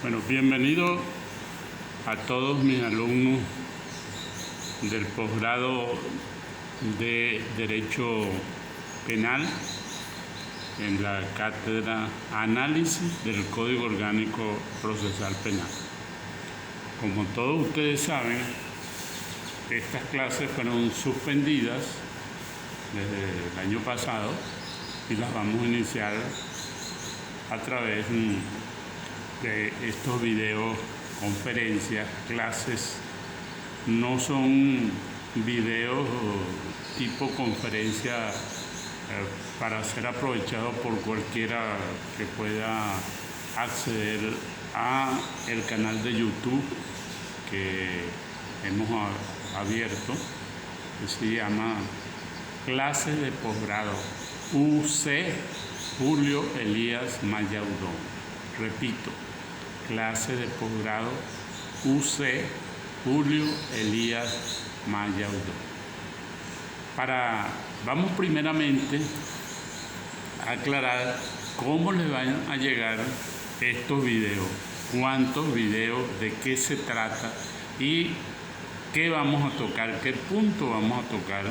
Bueno, bienvenido a todos mis alumnos del posgrado de Derecho Penal en la cátedra Análisis del Código Orgánico Procesal Penal. Como todos ustedes saben, estas clases fueron suspendidas desde el año pasado y las vamos a iniciar a través de estos videos, conferencias, clases. No son videos tipo conferencia para ser aprovechados por cualquiera que pueda acceder a el canal de YouTube que hemos abierto, que se llama Clases de Posgrado UC Julio Elías Mayaudón. Repito, clase de posgrado UC Julio Elías Mayaudón. Vamos primeramente a aclarar cómo les van a llegar estos videos, cuántos videos, de qué se trata y qué vamos a tocar, qué punto vamos a tocar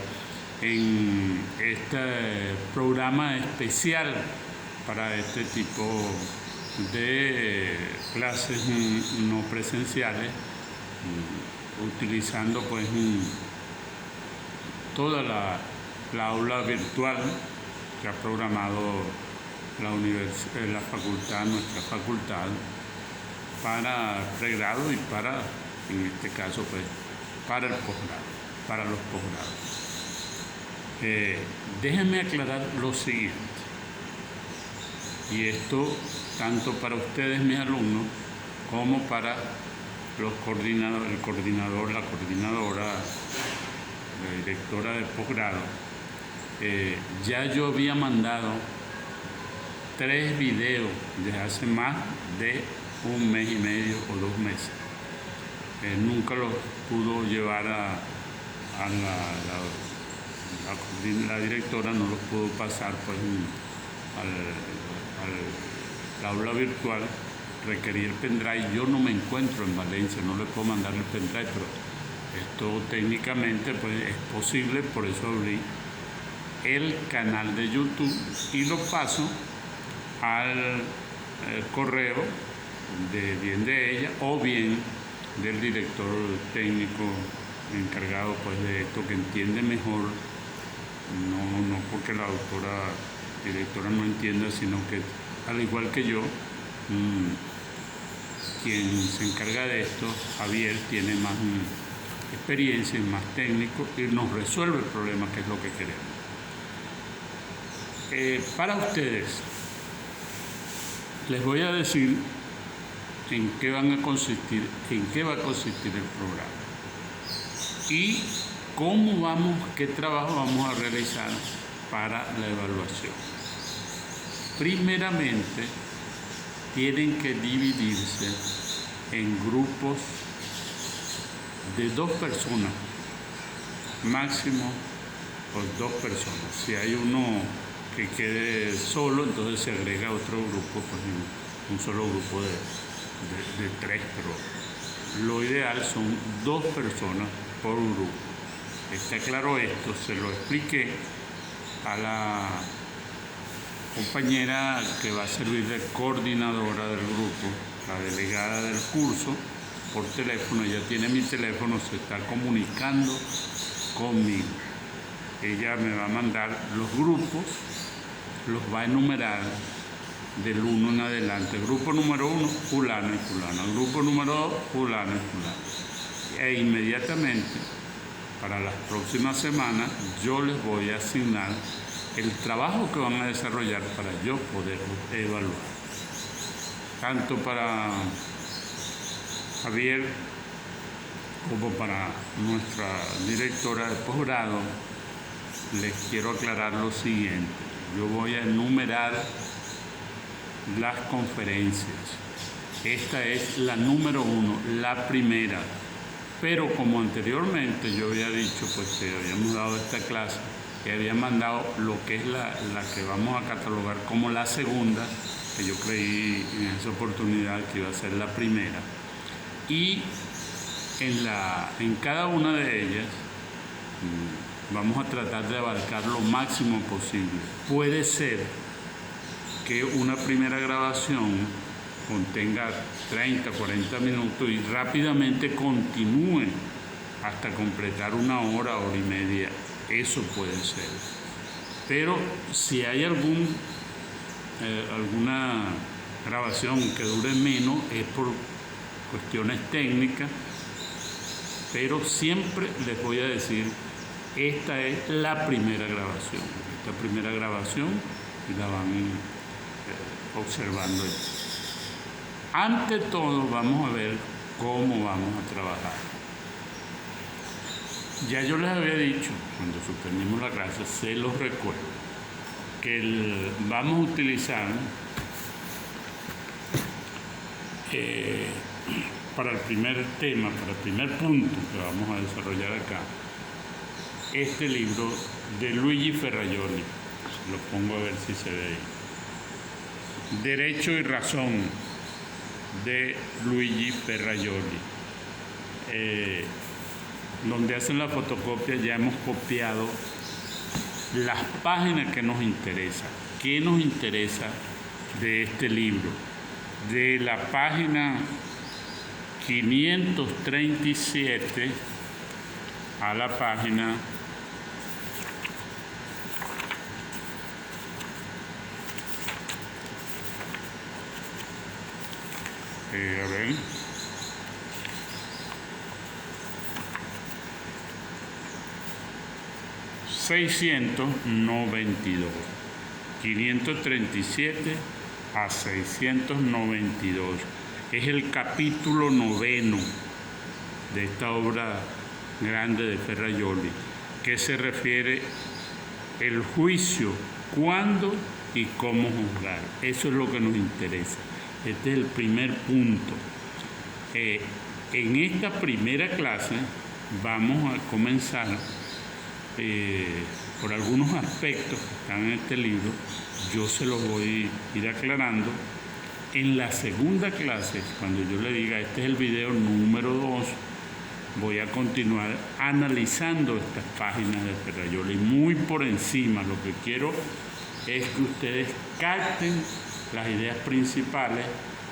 en este programa especial para este tipo de clases no presenciales, utilizando pues toda la aula virtual que ha programado la facultad, nuestra facultad, para pregrado y para, en este caso, pues, para el posgrado, para los posgrados. Déjenme aclarar lo siguiente, y esto tanto para ustedes, mis alumnos, como para los coordinadores, el coordinador, la coordinadora, la directora del posgrado. Ya yo había mandado 3 videos desde hace más de 1 mes y medio o 2 meses. Nunca los pudo llevar a la directora, no los pudo pasar pues al aula virtual. Requería el pendrive. Yo no me encuentro en Valencia, no le puedo mandar el pendrive, pero esto técnicamente pues es posible. Por eso abrí el canal de YouTube y lo paso al correo bien de ella o bien del director técnico encargado pues de esto, que entiende mejor, no porque la directora no entienda, sino que al igual que yo, quien se encarga de esto, Javier, tiene más experiencia y más técnico y nos resuelve el problema, que es lo que queremos. Para ustedes, les voy a decir en qué va a consistir el programa y qué trabajo vamos a realizar para la evaluación. Primeramente, tienen que dividirse en grupos de 2 personas, máximo por 2 personas. Si hay uno que quede solo, entonces se agrega otro grupo, pues un solo grupo de 3, pero lo ideal son 2 personas por un grupo. Está claro esto, se lo expliqué a la compañera que va a servir de coordinadora del grupo, la delegada del curso, por teléfono. Ella tiene mi teléfono, se está comunicando conmigo. Ella me va a mandar los grupos, los va a enumerar del 1 en adelante. Grupo número 1, fulano y fulano. Grupo número 2, fulano y fulano. E inmediatamente, para las próximas semanas, yo les voy a asignar el trabajo que van a desarrollar para yo poder evaluar. Tanto para Javier como para nuestra directora de posgrado, les quiero aclarar lo siguiente. Yo voy a enumerar las conferencias. Esta es la número 1, la primera. Pero como anteriormente yo había dicho, pues que habíamos dado esta clase, que había mandado lo que es la que vamos a catalogar como la segunda, que yo creí en esa oportunidad que iba a ser la primera. Y en cada una de ellas vamos a tratar de abarcar lo máximo posible. Puede ser que una primera grabación contenga 30, 40 minutos y rápidamente continúe hasta completar 1 hora, hora y media. Eso puede ser. Pero si hay alguna grabación que dure menos, es por cuestiones técnicas, pero siempre les voy a decir, esta es la primera grabación. Esta primera grabación la van observando ahí. Ante todo, vamos a ver cómo vamos a trabajar. Ya yo les había dicho, cuando suspendimos la clase, se los recuerdo, que vamos a utilizar para el primer tema, para el primer punto que vamos a desarrollar acá, este libro de Luigi Ferrajoli. Lo pongo a ver si se ve ahí. Derecho y razón, de Luigi Ferrajoli. Donde hacen la fotocopia ya hemos copiado las páginas que nos interesan. ¿Qué nos interesa de este libro? De la página 537 a la página 692, 537 a 692. Es el capítulo 9 de esta obra grande de Ferrajoli, que se refiere el juicio, cuándo y cómo juzgar. Eso es lo que nos interesa. Este es el primer punto. En esta primera clase vamos a comenzar por algunos aspectos que están en este libro. Yo se los voy a ir aclarando. En la segunda clase, cuando yo le diga este es el video número 2, voy a continuar analizando estas páginas de Ferrajoli muy por encima. Lo que quiero es que ustedes capten las ideas principales,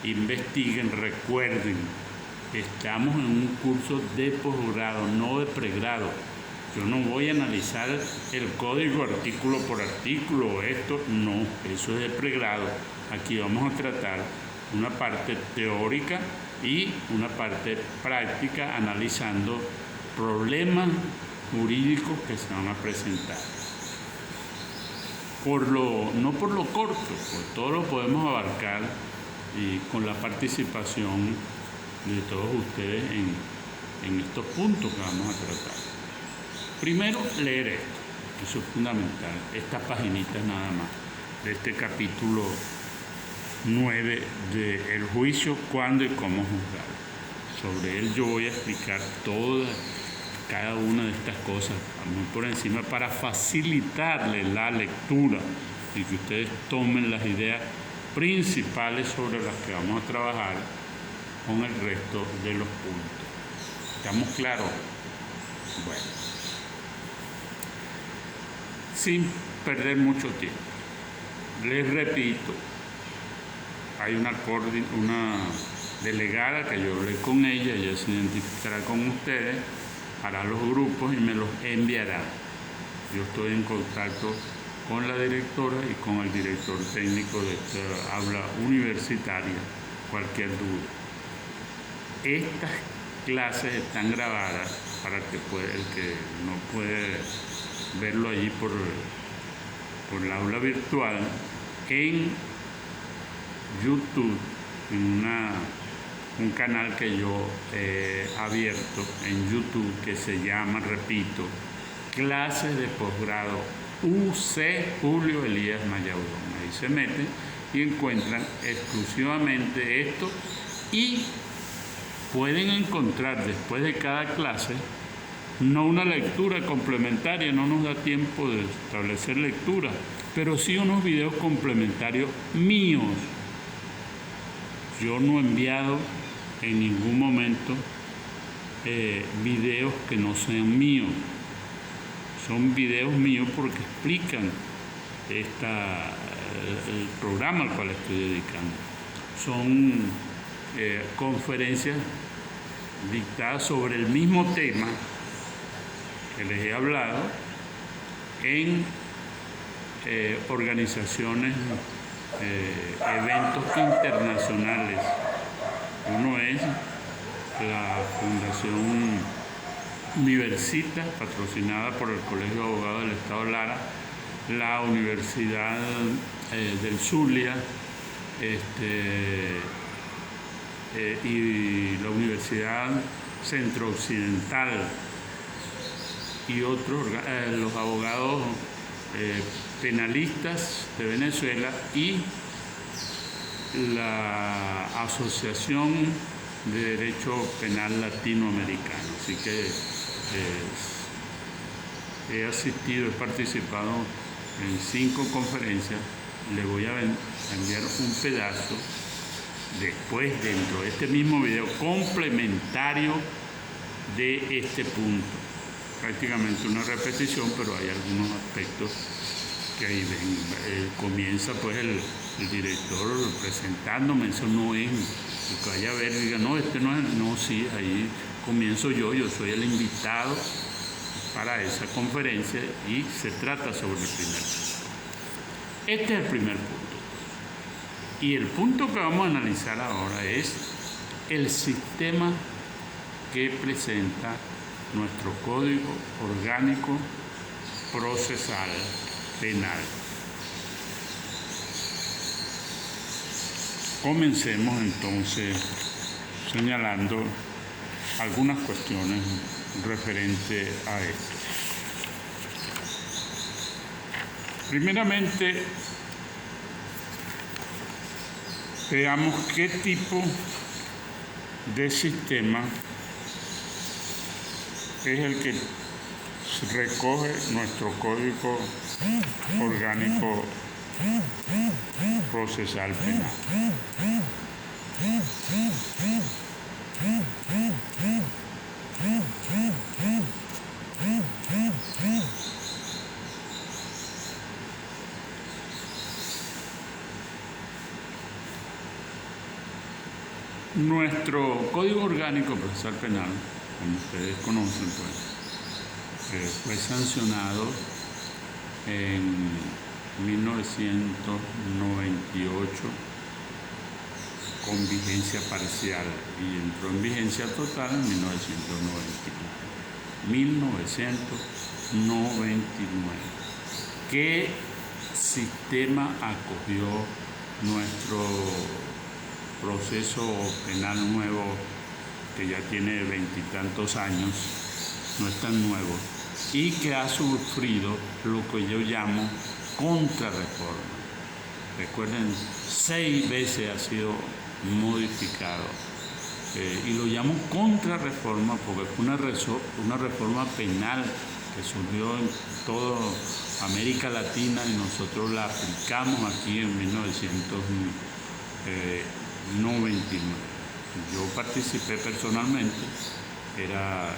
investiguen, recuerden, estamos en un curso de posgrado, no de pregrado. Yo no voy a analizar el código artículo por artículo, esto no, eso es de pregrado. Aquí vamos a tratar una parte teórica y una parte práctica, analizando problemas jurídicos que se van a presentar. No por lo corto, por todo lo podemos abarcar y con la participación de todos ustedes en estos puntos que vamos a tratar. Primero, leer esto, eso es fundamental, estas paginitas nada más, de este capítulo 9 de El juicio, cuándo y cómo juzgar. Sobre él yo voy a explicar cada una de estas cosas muy por encima para facilitarle la lectura y que ustedes tomen las ideas principales sobre las que vamos a trabajar con el resto de los puntos. ¿Estamos claros? Bueno, sin perder mucho tiempo, les repito, hay una delegada que yo hablé con ella se identificará con ustedes, hará los grupos y me los enviará. Yo estoy en contacto con la directora y con el director técnico de esta aula universitaria, cualquier duda. Estas clases están grabadas para que el que no puede verlo allí por la aula virtual, en YouTube, en un canal que yo he abierto en YouTube que se llama, repito, Clases de Posgrado UC Julio Elías Mayaudón. Ahí se meten y encuentran exclusivamente esto y pueden encontrar después de cada clase no una lectura complementaria, no nos da tiempo de establecer lectura, pero sí unos videos complementarios míos yo no he enviado en ningún momento videos que no sean míos. Son videos míos porque explican el programa al cual estoy dedicando. Son conferencias dictadas sobre el mismo tema que les he hablado en organizaciones, eventos internacionales. Uno es la Fundación Universitas, patrocinada por el Colegio de Abogados del Estado Lara, la Universidad del Zulia, y la Universidad Centro-Occidental y otros, los abogados penalistas de Venezuela y la Asociación de Derecho Penal Latinoamericano. Así que he asistido, he participado en 5 conferencias. Le voy a enviar un pedazo después dentro de este mismo video complementario de este punto. Prácticamente una repetición, pero hay algunos aspectos que ahí ven. Comienza pues el director presentándome, eso no es el que vaya a ver y diga, no, este no es, no, sí, ahí comienzo yo soy el invitado para esa conferencia y se trata sobre el primer punto. Este es el primer punto. Y el punto que vamos a analizar ahora es el sistema que presenta nuestro Código Orgánico Procesal Penal. Comencemos entonces señalando algunas cuestiones referentes a esto. Primeramente, veamos qué tipo de sistema es el que recoge nuestro Código Orgánico Procesal Penal. Nuestro Código Orgánico Procesal Penal, como ustedes conocen, pues, fue sancionado en 1998 con vigencia parcial y entró en vigencia total en 1999. ¿Qué sistema acogió nuestro proceso penal nuevo, que ya tiene 20 y tantos años, no es tan nuevo, y que ha sufrido lo que yo llamo contrarreforma? Recuerden, 6 veces ha sido modificado, y lo llamo contrarreforma porque fue una reforma penal que surgió en toda América Latina y nosotros la aplicamos aquí en 1999. Yo participé personalmente, era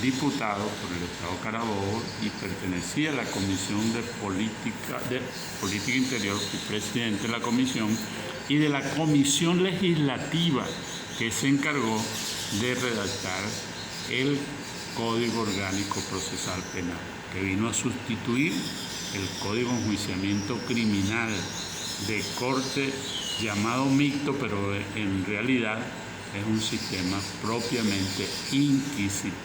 diputado por el Estado Carabobo y pertenecía a la Comisión de Política Interior, fui presidente de la comisión y de la Comisión Legislativa que se encargó de redactar el Código Orgánico Procesal Penal, que vino a sustituir el Código de Enjuiciamiento Criminal de corte llamado mixto, pero en realidad es un sistema propiamente inquisitivo.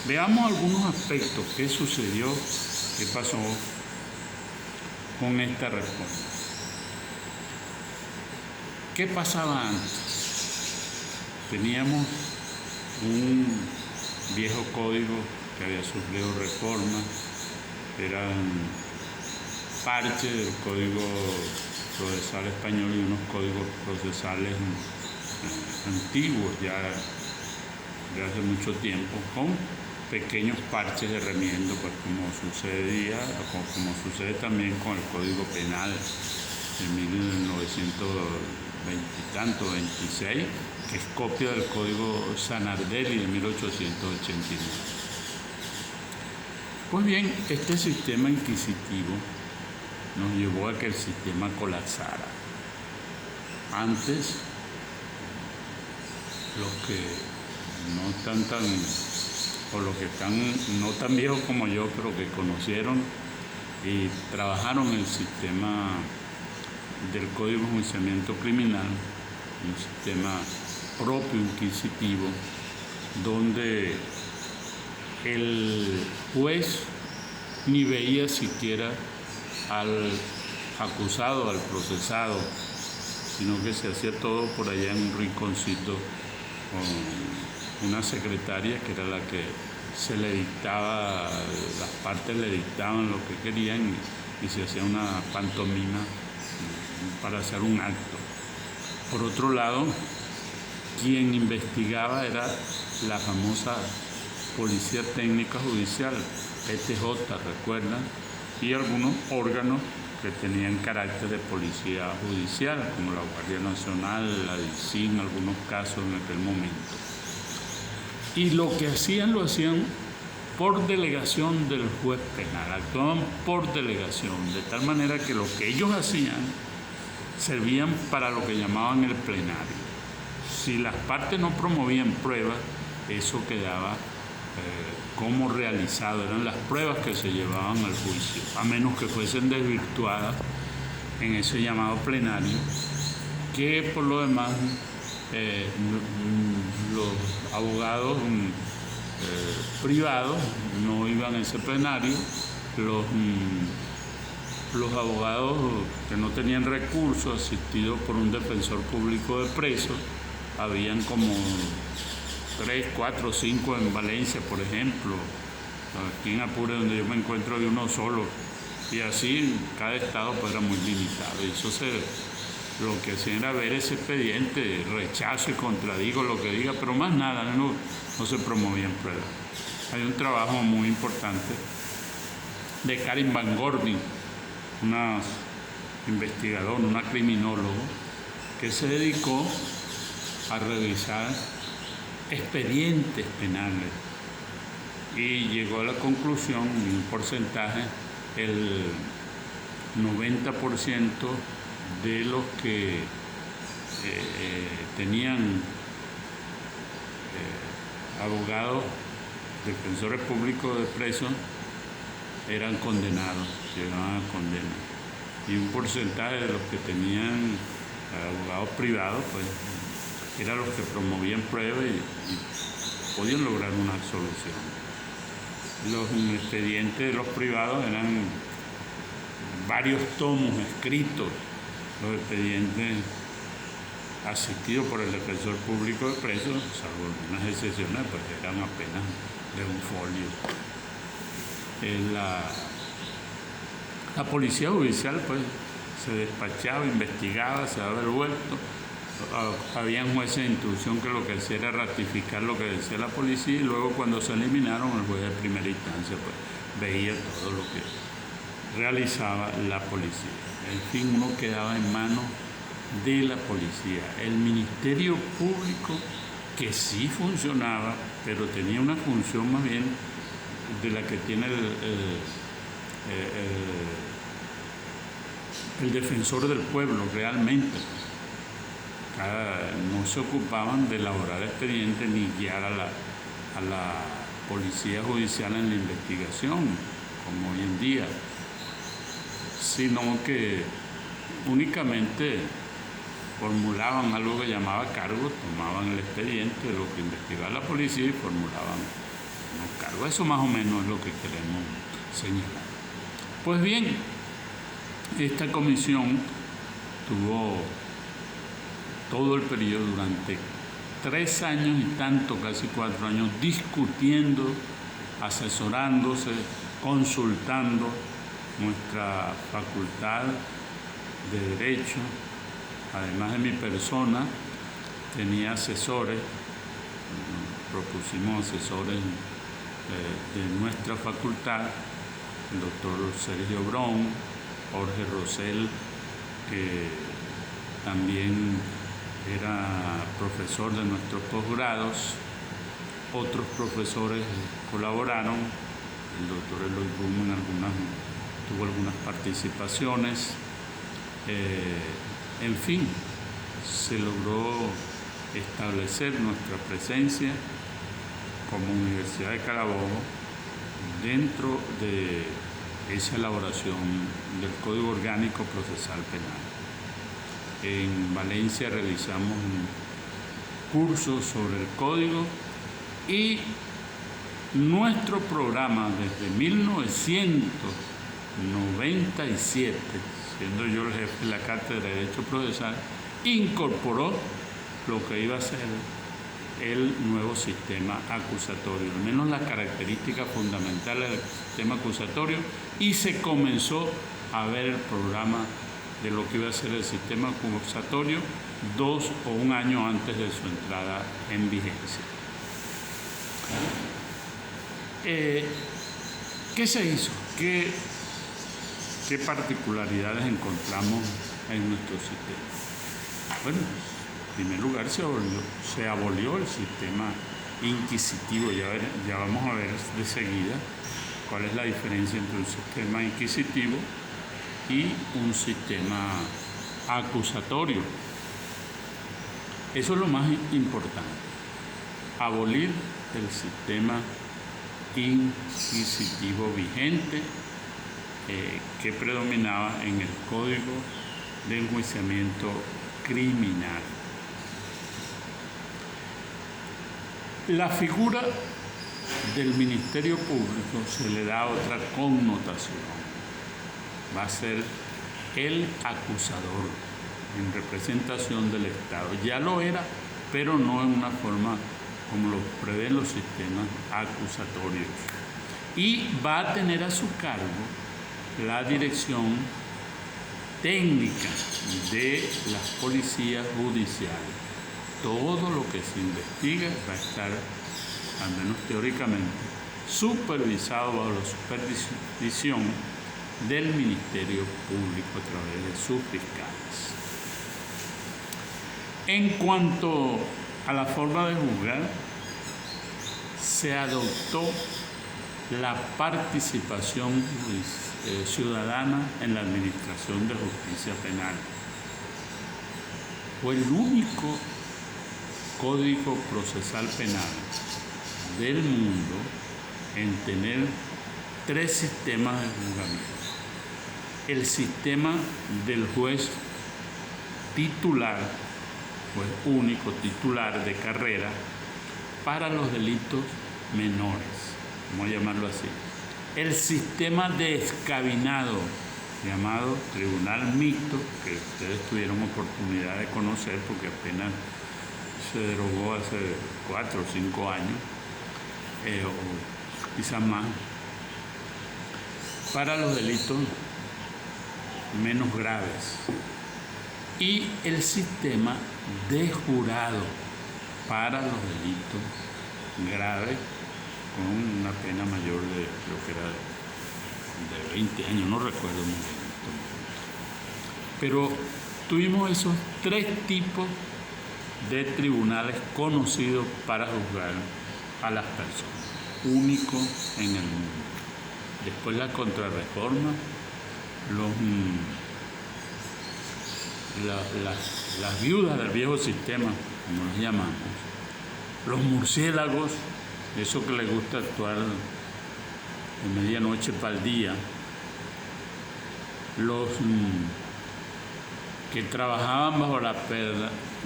Veamos algunos aspectos, qué sucedió, qué pasó con esta reforma. ¿Qué pasaba antes? Teníamos un viejo código que había sufrido reformas, eran parches del Código Procesal Español y unos códigos procesales antiguos ya de hace mucho tiempo, con pequeños parches de remiendo, pues como sucede también con el Código Penal de 1900 veintitantos, 26, que es copia del Código Sanardelli de 1889. Pues bien, este sistema inquisitivo nos llevó a que el sistema colapsara. Antes, los que no están tan, o los que están no tan viejos como yo, pero que conocieron y trabajaron el sistema del Código de Enjuiciamiento Criminal, un sistema propio inquisitivo, donde el juez ni veía siquiera al acusado, al procesado, sino que se hacía todo por allá en un rinconcito con una secretaria que era la que se le dictaba, las partes le dictaban lo que querían y se hacía una pantomima para hacer un acto. Por otro lado, quien investigaba era la famosa Policía Técnica Judicial, PTJ, ¿recuerdan? Y algunos órganos que tenían carácter de policía judicial, como la Guardia Nacional, la DICIN, en algunos casos en aquel momento. Y lo que hacían, lo hacían por delegación del juez penal, actuaban por delegación, de tal manera que lo que ellos hacían servían para lo que llamaban el plenario. Si las partes no promovían pruebas, eso quedaba como realizado, eran las pruebas que se llevaban al juicio, a menos que fuesen desvirtuadas en ese llamado plenario, que por lo demás los abogados privados no iban a ese plenario, los abogados que no tenían recursos, asistidos por un defensor público de presos, habían como 3, 4, 5 en Valencia, por ejemplo. Aquí en Apure, donde yo me encuentro, hay uno solo. Y así cada estado pues, era muy limitado. Y eso lo que hacían era ver ese expediente, rechazo y contradigo lo que diga, pero más nada, no se promovían pruebas. Hay un trabajo muy importante de Karin Van Gording, una investigadora, una criminóloga, que se dedicó a revisar expedientes penales y llegó a la conclusión, en un porcentaje, el 90% de los que tenían abogados, defensores públicos de presos, eran condenados, llegaban a condena. Y un porcentaje de los que tenían abogados privados, pues, eran los que promovían pruebas y podían lograr una absolución. Los expedientes de los privados eran varios tomos escritos, los expedientes asistidos por el defensor público de presos, salvo algunas excepciones, pues eran apenas de un folio. La policía judicial pues se despachaba, investigaba, se daba el vuelto. Habían jueces de instrucción que lo que hacía era ratificar lo que decía la policía y luego cuando se eliminaron el juez de primera instancia pues veía todo lo que realizaba la policía. En fin, uno quedaba en manos de la policía. El Ministerio Público, que sí funcionaba, pero tenía una función más bien de la que tiene el defensor del pueblo realmente. No se ocupaban de elaborar expedientes ni guiar a la policía judicial en la investigación, como hoy en día, sino que únicamente formulaban algo que llamaba cargo, tomaban el expediente de lo que investigaba la policía y formulaban unos cargos. Eso más o menos es lo que queremos señalar. Pues bien, esta comisión tuvo todo el periodo durante 3 años y tanto, casi 4 años, discutiendo, asesorándose, consultando nuestra facultad de Derecho. Además de mi persona, tenía asesores, propusimos asesores de nuestra facultad, el doctor Sergio Brón, Jorge Rosell, que también profesor de nuestros posgrados. Otros profesores colaboraron, el doctor Eloy Rumen tuvo algunas participaciones. En fin, se logró establecer nuestra presencia como Universidad de Carabobo dentro de esa elaboración del Código Orgánico Procesal Penal. En Valencia realizamos un curso sobre el código y nuestro programa desde 1997, siendo yo el jefe de la Cátedra de Derecho Procesal, incorporó lo que iba a ser el nuevo sistema acusatorio, al menos las características fundamentales del sistema acusatorio, y se comenzó a ver el programa de lo que iba a ser el sistema acusatorio 2 o 1 año antes de su entrada en vigencia. ¿Qué se hizo? ¿Qué particularidades encontramos en nuestro sistema? Bueno, en primer lugar se abolió el sistema inquisitivo. Ya vamos a ver de seguida cuál es la diferencia entre un sistema inquisitivo y un sistema acusatorio. Eso es lo más importante, abolir el sistema inquisitivo vigente que predominaba en el Código de Enjuiciamiento Criminal. La figura del Ministerio Público se le da otra connotación. Va a ser el acusador en representación del Estado. Ya lo era, pero no en una forma como lo prevén los sistemas acusatorios. Y va a tener a su cargo la dirección técnica de las policías judiciales. Todo lo que se investiga va a estar, al menos teóricamente, supervisado bajo la supervisión del Ministerio Público a través de sus fiscales. En cuanto a la forma de juzgar, se adoptó la participación ciudadana en la administración de justicia penal. Fue el único código procesal penal del mundo en tener 3 sistemas de juzgamiento. El sistema del juez titular, juez único titular de carrera, para los delitos menores, vamos a llamarlo así. El sistema de escabinado, llamado Tribunal Mixto, que ustedes tuvieron oportunidad de conocer porque apenas se derogó hace 4 o 5 años, o quizás más, para los delitos menos graves. Y el sistema de jurado para los delitos graves con una pena mayor de, creo que era de 20 años, no recuerdo muy bien. Pero tuvimos esos 3 tipos de tribunales conocidos para juzgar a las personas, único en el mundo. Después la contrarreforma, las viudas del viejo sistema, como los llamamos, los murciélagos, eso que les gusta actuar de medianoche para el día, los que trabajaban bajo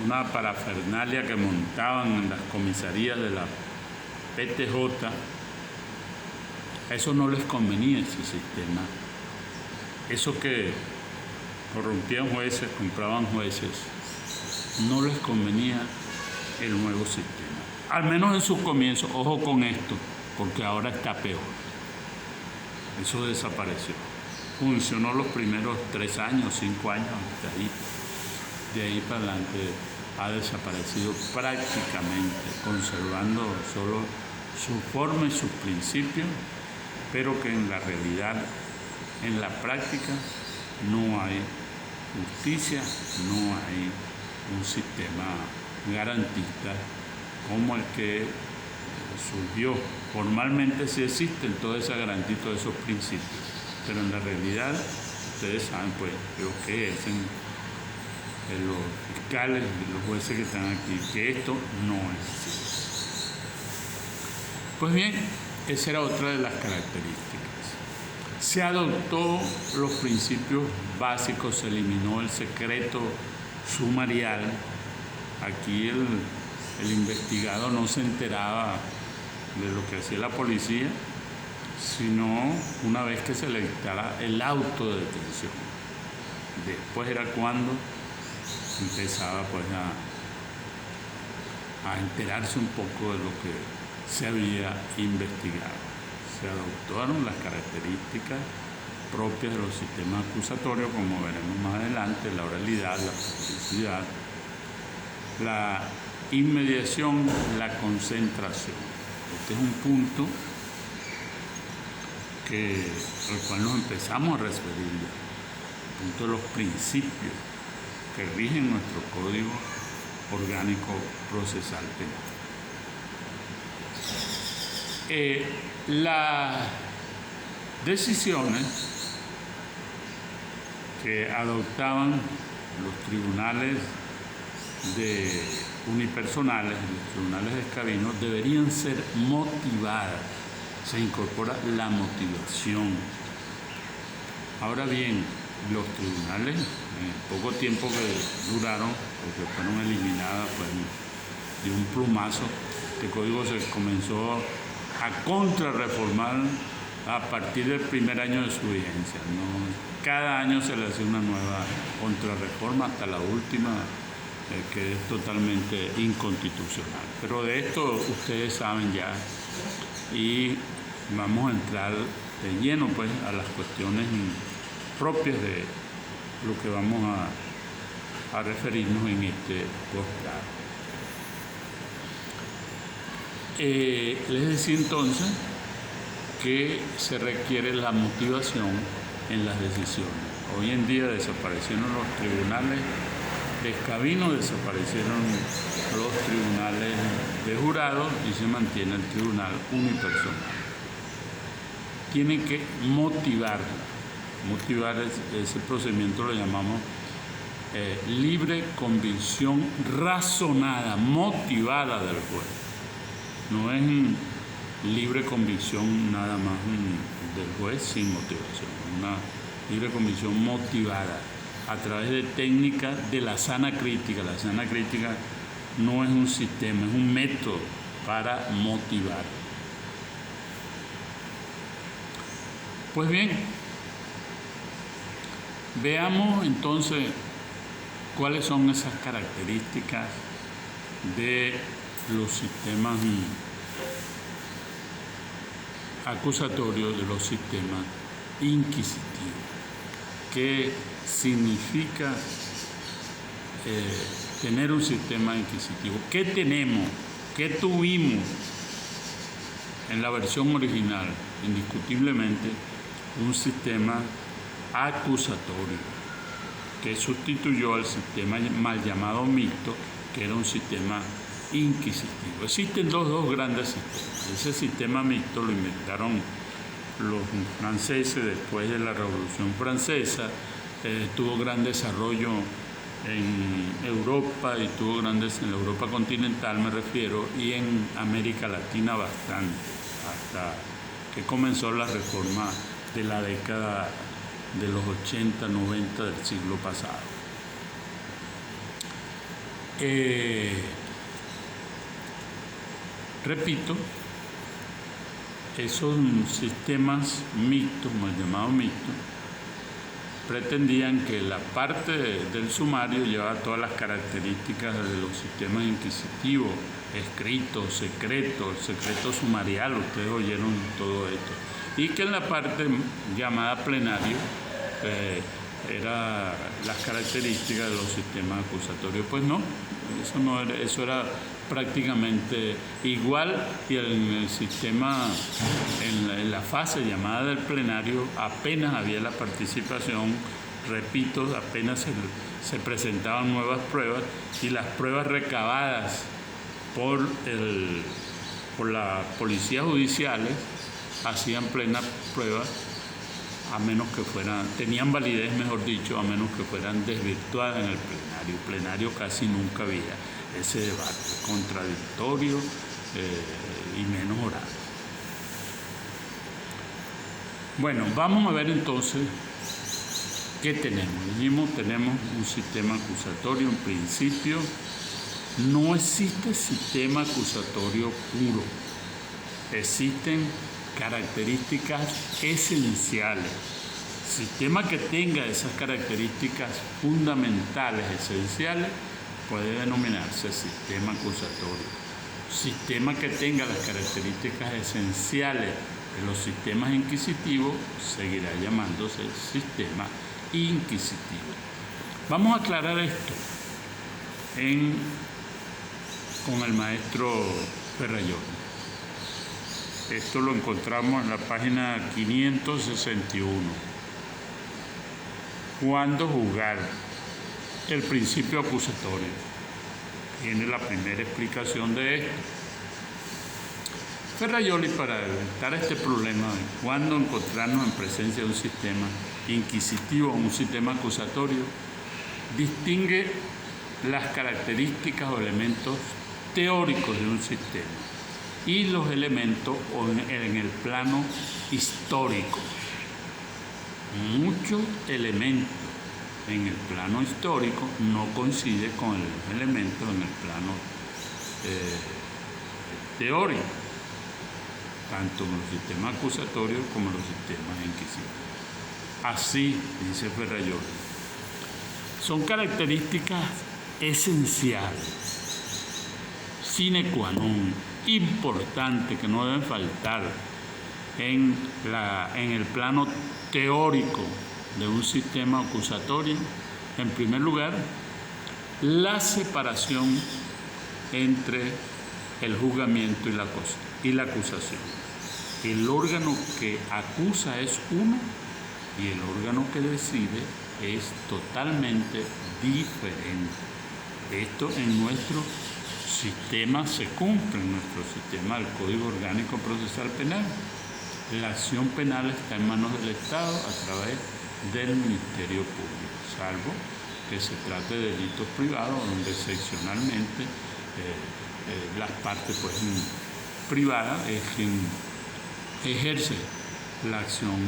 una parafernalia que montaban en las comisarías de la PTJ, a eso no les convenía ese sistema. Eso que corrompían jueces, compraban jueces, no les convenía el nuevo sistema. Al menos en sus comienzos. Ojo con esto, porque ahora está peor. Eso desapareció. Funcionó los primeros 3 años, 5 años, hasta ahí. De ahí para adelante ha desaparecido prácticamente, conservando solo su forma y sus principios, pero que en la realidad, en la práctica, no hay justicia, no hay un sistema garantista como el que surgió. Formalmente sí existen todas esas garantías, todos esos principios, pero en la realidad, ustedes saben, pues, lo que dicen los fiscales y los jueces que están aquí, que esto no es así. Pues bien, esa era otra de las características. Se adoptó los principios básicos, se eliminó el secreto sumarial. Aquí el investigado no se enteraba de lo que hacía la policía, sino una vez que se le dictara el auto de detención. Después era cuando empezaba pues a enterarse un poco de lo que se había investigado. Se adoptaron las características propias de los sistemas acusatorios, como veremos más adelante: la oralidad, la publicidad, la inmediación, la concentración. Este es un punto al cual nos empezamos a referir ya, el punto de los principios que rigen nuestro Código Orgánico Procesal Penal. Las decisiones que adoptaban los tribunales unipersonales, los tribunales de escabino, deberían ser motivadas. Se incorpora la motivación. Ahora bien, los tribunales, en el poco tiempo que duraron, porque fueron eliminadas pues, de un plumazo, este código se comenzó a contrarreformar a partir del primer año de su vigencia, ¿no? Cada año se le hace una nueva contrarreforma hasta la última, que es totalmente inconstitucional. Pero de esto ustedes saben ya, y vamos a entrar de lleno pues a las cuestiones propias de lo que vamos a referirnos en este postgrado. Les decía entonces que se requiere la motivación en las decisiones. Hoy en día desaparecieron los tribunales de escabino, desaparecieron los tribunales de jurado y se mantiene el tribunal unipersonal. Tienen que motivar ese procedimiento, lo llamamos libre convicción razonada, motivada del juez. No es libre convicción nada más del juez sin motivación, una libre convicción motivada a través de técnicas de la sana crítica. La sana crítica no es un sistema, es un método para motivar. Pues bien, veamos entonces cuáles son esas características de los sistemas acusatorios, de los sistemas inquisitivos. ¿Qué significa tener un sistema inquisitivo? ¿Qué tenemos? ¿Qué tuvimos en la versión original? Indiscutiblemente un sistema acusatorio que sustituyó al sistema mal llamado mixto, que era un sistema inquisitivo. Existen dos grandes sistemas. Ese sistema mixto lo inventaron los franceses después de la Revolución Francesa, tuvo gran desarrollo en Europa y tuvo grandes en la Europa continental, me refiero, y en América Latina bastante, hasta que comenzó la reforma de la década de los 80, 90 del siglo pasado. Repito, esos sistemas mixtos, mal llamados mixtos, pretendían que la parte del sumario llevaba todas las características de los sistemas inquisitivos, escritos, secretos, el secreto sumarial, ustedes oyeron todo esto, y que en la parte llamada plenario era las características de los sistemas acusatorios. Pues no, eso era prácticamente igual, y en el sistema, en la fase llamada del plenario, apenas había la participación, repito, apenas se presentaban nuevas pruebas y las pruebas recabadas por las policías judiciales hacían plena prueba, a menos que tenían validez, mejor dicho, a menos que fueran desvirtuadas en el plenario. El plenario casi nunca había ese debate contradictorio y menos oral. Bueno, vamos a ver entonces qué tenemos. Tenemos un sistema acusatorio en principio. No existe sistema acusatorio puro. Existen características esenciales. Sistema que tenga esas características fundamentales, esenciales, puede denominarse sistema acusatorio. Sistema que tenga las características esenciales de los sistemas inquisitivos seguirá llamándose sistema inquisitivo. Vamos a aclarar esto con el maestro Ferrajoli. Esto lo encontramos en la página 561. ¿Cuándo juzgar? El principio acusatorio. Tiene la primera explicación de esto. Ferrajoli, para evitar este problema de cuándo encontrarnos en presencia de un sistema inquisitivo o un sistema acusatorio, distingue las características o elementos teóricos de un sistema y los elementos en el plano histórico. Muchos elementos en el plano histórico no coinciden con los elementos en el plano teórico, tanto en los sistemas acusatorios como en los sistemas inquisitivos. Así, dice Ferrajoli, son características esenciales, sine qua non, importantes, que no deben faltar en el plano teórico de un sistema acusatorio. En primer lugar, la separación entre el juzgamiento y la acusación. El órgano que acusa es uno y el órgano que decide es totalmente diferente. Esto en nuestro sistema se cumple, en nuestro sistema del Código Orgánico Procesal Penal. La acción penal está en manos del Estado a través del Ministerio Público, salvo que se trate de delitos privados, donde excepcionalmente las partes privadas es quien ejerce la acción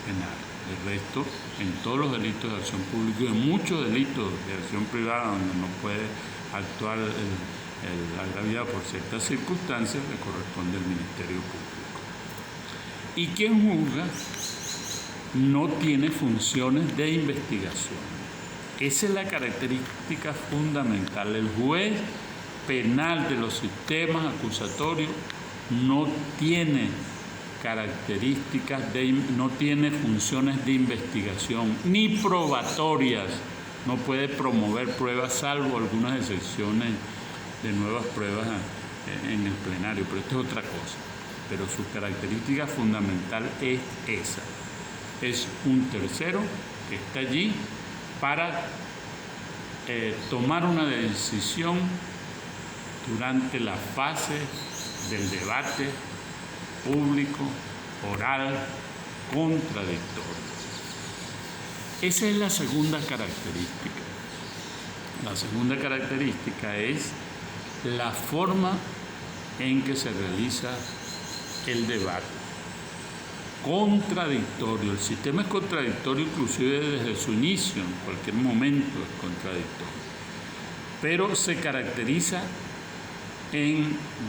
penal. El resto, en todos los delitos de acción pública y en muchos delitos de acción privada donde no puede actuar el agraviado por ciertas circunstancias, le corresponde al Ministerio Público. Y quien juzga no tiene funciones de investigación. Esa es la característica fundamental. El juez penal de los sistemas acusatorios no tiene características, no tiene funciones de investigación ni probatorias. No puede promover pruebas, salvo algunas excepciones de nuevas pruebas en el plenario, pero esto es otra cosa. Pero su característica fundamental es esa. Es un tercero que está allí para tomar una decisión durante la fase del debate público, oral, contradictorio. Esa es la segunda característica. La segunda característica es la forma en que se realiza el debate. Contradictorio. El sistema es contradictorio inclusive desde su inicio, en cualquier momento es contradictorio. Pero se caracteriza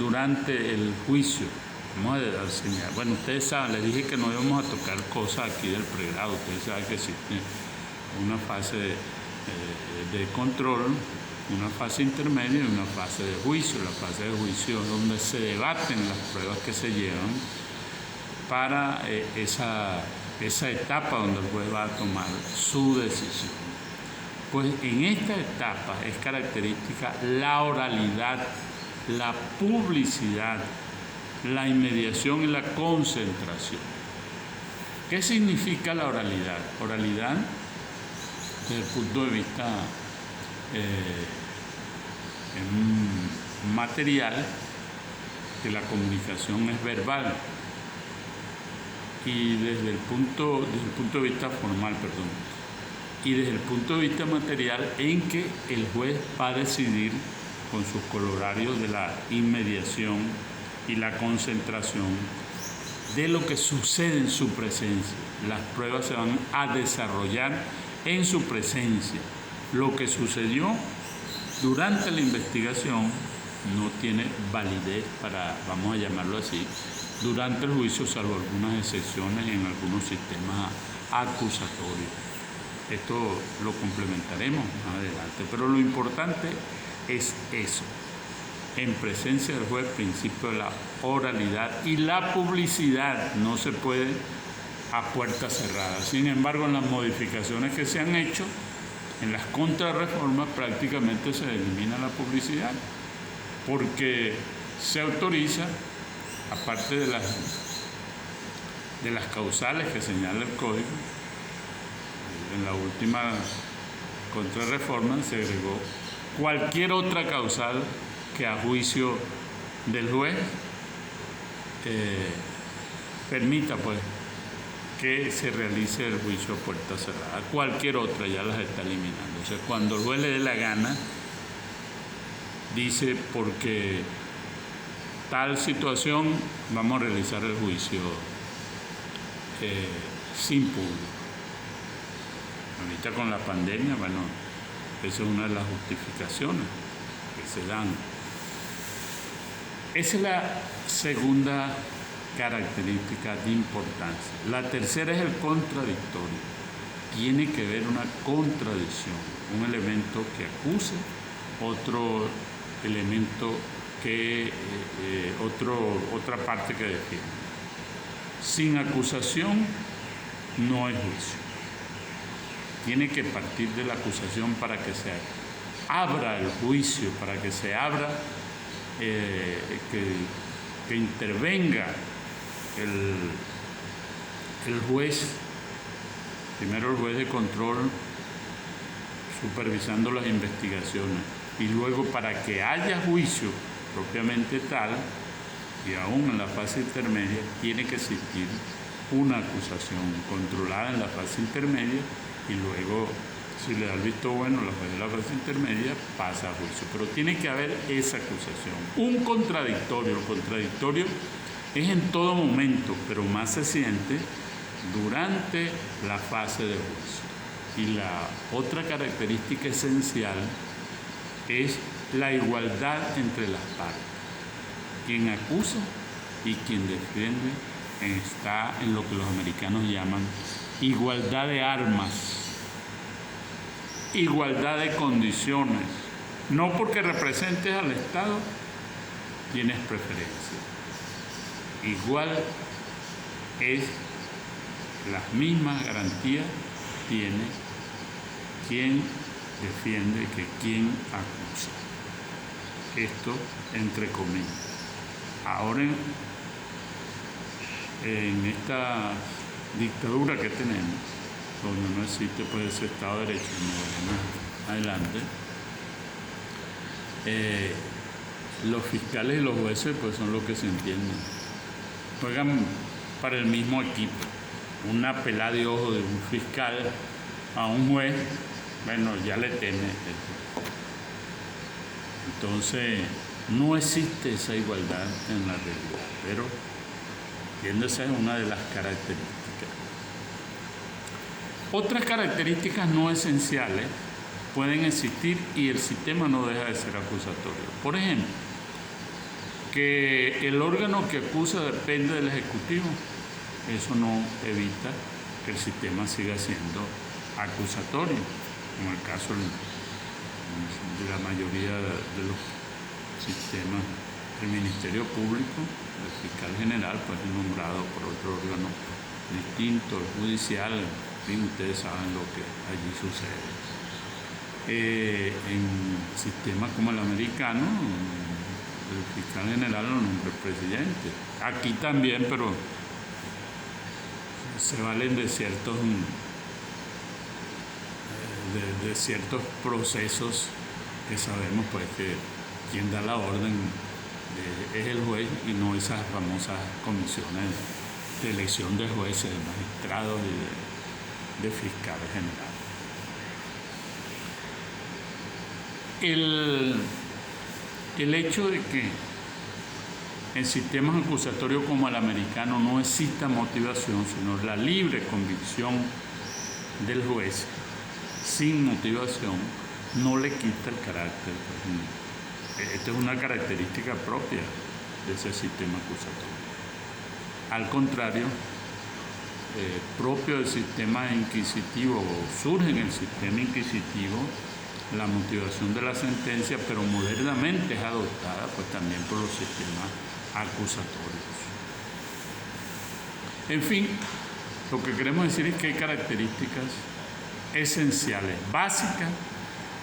durante el juicio. Vamos a señalar. Bueno, ustedes saben, les dije que no íbamos a tocar cosas aquí del pregrado. Ustedes saben que existe una fase de control, una fase intermedia y una fase de juicio. La fase de juicio es donde se debaten las pruebas que se llevan para esa etapa donde el juez va a tomar su decisión. Pues en esta etapa es característica la oralidad, la publicidad, la inmediación y la concentración. ¿Qué significa la oralidad? Oralidad, desde el punto de vista material, que la comunicación es verbal. Y desde el punto de vista formal, y desde el punto de vista material, en que el juez va a decidir con sus corolarios de la inmediación y la concentración de lo que sucede en su presencia. Las pruebas se van a desarrollar en su presencia. Lo que sucedió durante la investigación no tiene validez para, vamos a llamarlo así, durante el juicio, salvo algunas excepciones en algunos sistemas acusatorios. Esto lo complementaremos más adelante, pero lo importante es eso. En presencia del juez, principio de la oralidad y la publicidad no se puede a puertas cerradas. Sin embargo, en las modificaciones que se han hecho, en las contrarreformas, prácticamente se elimina la publicidad, porque se autoriza, aparte de las causales que señala el Código, en la última contrarreforma se agregó cualquier otra causal que a juicio del juez permita pues que se realice el juicio a puerta cerrada. Cualquier otra ya las está eliminando. O sea, cuando el juez le dé la gana, dice porque tal situación vamos a realizar el juicio sin público. Ahorita con la pandemia, bueno, esa es una de las justificaciones que se dan. Esa es la segunda característica de importancia. La tercera es el contradictorio. Tiene que haber una contradicción, un elemento que acuse, otro elemento que otra parte que defiende. Sin acusación no hay juicio. Tiene que partir de la acusación para que se abra el juicio, para que se abra, que intervenga el juez, primero el juez de control supervisando las investigaciones, y luego para que haya juicio propiamente tal, y aún en la fase intermedia, tiene que existir una acusación controlada en la fase intermedia, y luego, si le da el visto bueno, la fase intermedia pasa a juicio. Pero tiene que haber esa acusación. Un contradictorio, el contradictorio es en todo momento, pero más se siente durante la fase de juicio. Y la otra característica esencial es la igualdad entre las partes. Quien acusa y quien defiende está en lo que los americanos llaman igualdad de armas, igualdad de condiciones. No porque representes al Estado tienes preferencia. Igual es las mismas garantías tiene quien defiende que quien acusa. Esto entre comillas. Ahora en esta dictadura que tenemos, donde no existe pues ese Estado de Derecho, no adelante, los fiscales y los jueces pues son los que se entienden. Juegan para el mismo equipo. Una pelada de ojo de un fiscal a un juez, bueno, ya le teme. Entonces, no existe esa igualdad en la realidad, pero esa es una de las características. Otras características no esenciales pueden existir y el sistema no deja de ser acusatorio. Por ejemplo, que el órgano que acusa depende del Ejecutivo. Eso no evita que el sistema siga siendo acusatorio, como el caso de la mayoría de los sistemas del Ministerio Público. El fiscal general pues es nombrado por otro órgano distinto, el judicial. En fin, ustedes saben lo que allí sucede. En sistemas como el americano, el fiscal general lo nombra el presidente. Aquí también, pero se valen de ciertos de ciertos procesos que sabemos pues que quien da la orden es el juez y no esas famosas comisiones de elección de jueces, de magistrados y de fiscales generales. El hecho de que en sistemas acusatorios como el americano no exista motivación, sino la libre convicción del juez sin motivación, no le quita el carácter. Esta es una característica propia de ese sistema acusatorio. Al contrario, propio del sistema inquisitivo, surge en el sistema inquisitivo la motivación de la sentencia, pero modernamente es adoptada pues también por los sistemas acusatorios. En fin, lo que queremos decir es que hay características esenciales, básicas,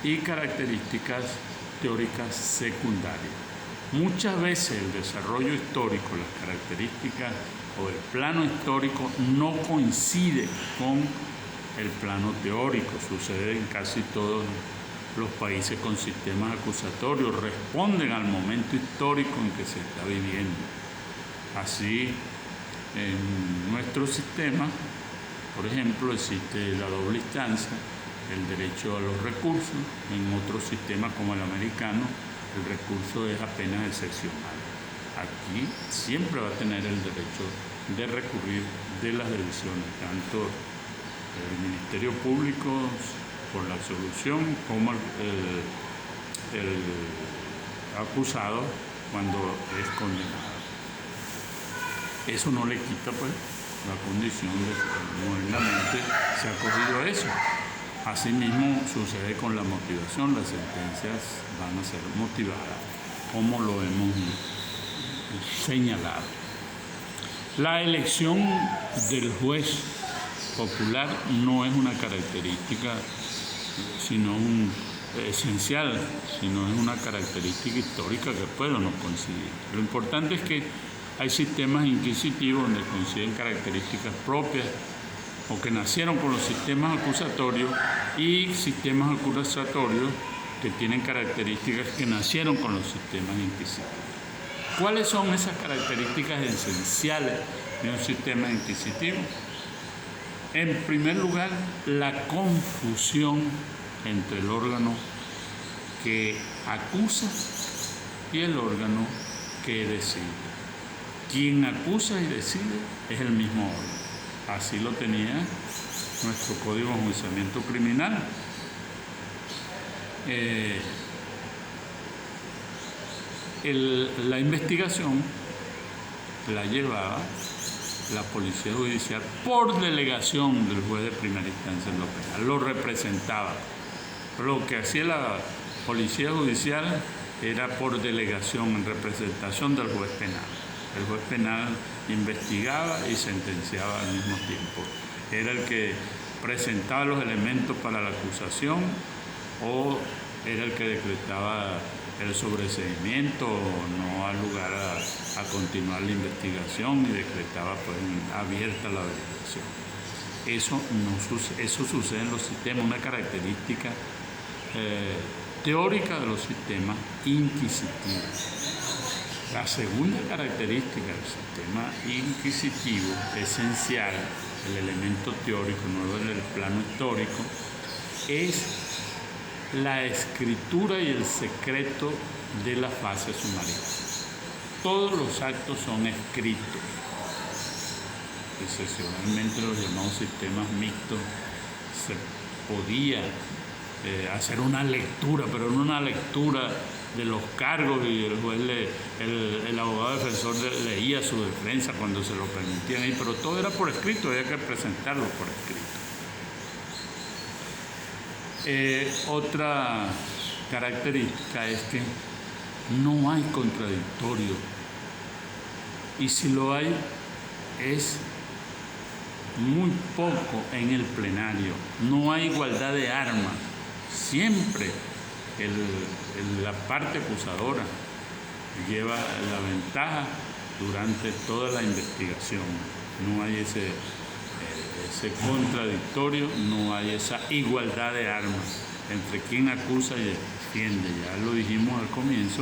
y características teóricas secundarias. Muchas veces el desarrollo histórico, las características o el plano histórico no coincide con el plano teórico. Sucede en casi todos los países con sistemas acusatorios, responden al momento histórico en que se está viviendo. Así, en nuestro sistema, por ejemplo, existe la doble instancia, el derecho a los recursos. En otros sistemas como el americano, el recurso es apenas excepcional. Aquí siempre va a tener el derecho de recurrir de las decisiones, tanto el Ministerio Público por la absolución como el acusado cuando es condenado. Eso no le quita pues la condición de que modernamente se ha cogido eso. Asimismo sucede con la motivación, las sentencias van a ser motivadas, como lo hemos señalado. La elección del juez popular no es una característica sino esencial, sino es una característica histórica que puede o no coincidir. Lo importante es que hay sistemas inquisitivos donde coinciden características propias o que nacieron con los sistemas acusatorios y sistemas acusatorios que tienen características que nacieron con los sistemas inquisitivos. ¿Cuáles son esas características esenciales de un sistema inquisitivo? En primer lugar, la confusión entre el órgano que acusa y el órgano que decide. Quien acusa y decide es el mismo órgano. Así lo tenía nuestro Código de Enjuiciamiento Criminal. La investigación la llevaba la Policía Judicial por delegación del juez de primera instancia en lo penal, lo representaba. Lo que hacía la Policía Judicial era por delegación, en representación del juez penal. El juez penal investigaba y sentenciaba al mismo tiempo. Era el que presentaba los elementos para la acusación o era el que decretaba el sobreseimiento o no al lugar a continuar la investigación y decretaba pues abierta la averiguación. Eso sucede en los sistemas, una característica teórica de los sistemas inquisitivos. La segunda característica del sistema inquisitivo, esencial, el elemento teórico, no en el plano histórico, es la escritura y el secreto de la fase sumaria. Todos los actos son escritos. Excepcionalmente los llamados sistemas mixtos se podía hacer una lectura, pero no una lectura de los cargos y el juez, el abogado defensor leía su defensa cuando se lo permitían, pero todo era por escrito, había que presentarlo por escrito. Otra característica es que no hay contradictorio y si lo hay es muy poco en el plenario. No hay igualdad de armas. Siempre la parte acusadora lleva la ventaja durante toda la investigación. No hay ese ese contradictorio, no hay esa igualdad de armas entre quien acusa y defiende. Ya lo dijimos al comienzo,